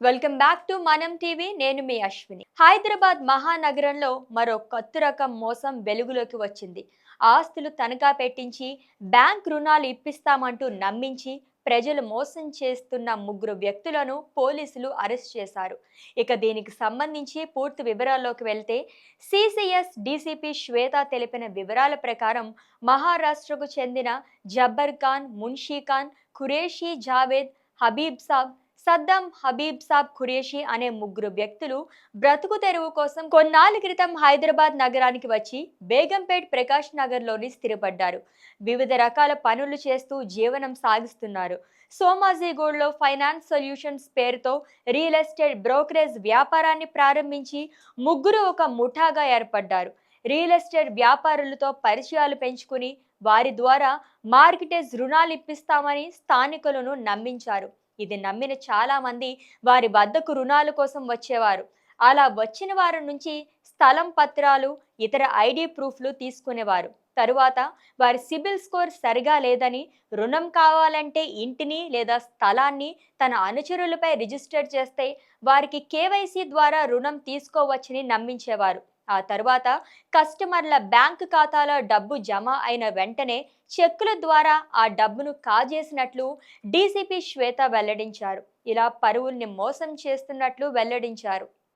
Welcome back to మనం TV. నేను మీ అశ్విని. హైదరాబాద్ మహానగరంలో మరో కొత్త రకం మోసం వెలుగులోకి వచ్చింది. ఆస్తులు తనఖా పెట్టించి బ్యాంక్ రుణాలు ఇప్పిస్తామంటూ నమ్మించి ప్రజలు మోసం చేస్తున్న ముగ్గురు వ్యక్తులను పోలీసులు అరెస్ట్ చేశారు. ఇక దీనికి సంబంధించి పూర్తి వివరాల్లోకి వెళ్తే సిసిఎస్ డీసీపీ శ్వేత తెలిపిన వివరాల ప్రకారం మహారాష్ట్రకు చెందిన జబ్బర్ ఖాన్, మున్షీ ఖాన్, ఖురేషీ జావేద్, హబీబ్ సాబ్, సద్దాం హబీబ్ సాబ్ ఖురేషీ అనే ముగ్గురు వ్యక్తులు బ్రతుకు తెరువు కోసం కొన్నాళ్ళ క్రితం హైదరాబాద్ నగరానికి వచ్చి బేగంపేట్ ప్రకాష్ నగర్లోని స్థిరపడ్డారు. వివిధ రకాల పనులు చేస్తూ జీవనం సాగిస్తున్నారు. సోమాజిగూడలో ఫైనాన్స్ సొల్యూషన్స్ పేరుతో రియల్ ఎస్టేట్ బ్రోకరేజ్ వ్యాపారాన్ని ప్రారంభించి ముగ్గురు ఒక ముఠాగా ఏర్పడ్డారు. రియల్ ఎస్టేట్ వ్యాపారులతో పరిచయాలు పెంచుకుని వారి ద్వారా మార్కెటేజ్ రుణాలు ఇప్పిస్తామని స్థానికులను నమ్మించారు. ఇది నమ్మిన చాలా మంది వారి వద్దకు రుణాల కోసం వచ్చేవారు. అలా వచ్చిన వారి నుంచి స్థలం పత్రాలు, ఇతర ఐడి ప్రూఫ్లు తీసుకునేవారు. తరువాత వారి సిబిల్ స్కోర్ సరిగా లేదని, రుణం కావాలంటే ఇంటిని లేదా స్థలాన్ని తన అనుచరులపై రిజిస్టర్ చేస్తే వారికి కేవైసీ ద్వారా రుణం తీసుకోవచ్చని నమ్మించేవారు. ఆ తర్వాత కస్టమర్ల బ్యాంకు ఖాతాలో డబ్బు జమ అయిన వెంటనే చెక్కుల ద్వారా ఆ డబ్బును కాజేసినట్లు డీసీపీ శ్వేత వెల్లడించారు. ఇలా పరువుల్ని మోసం చేస్తున్నట్లు వెల్లడించారు.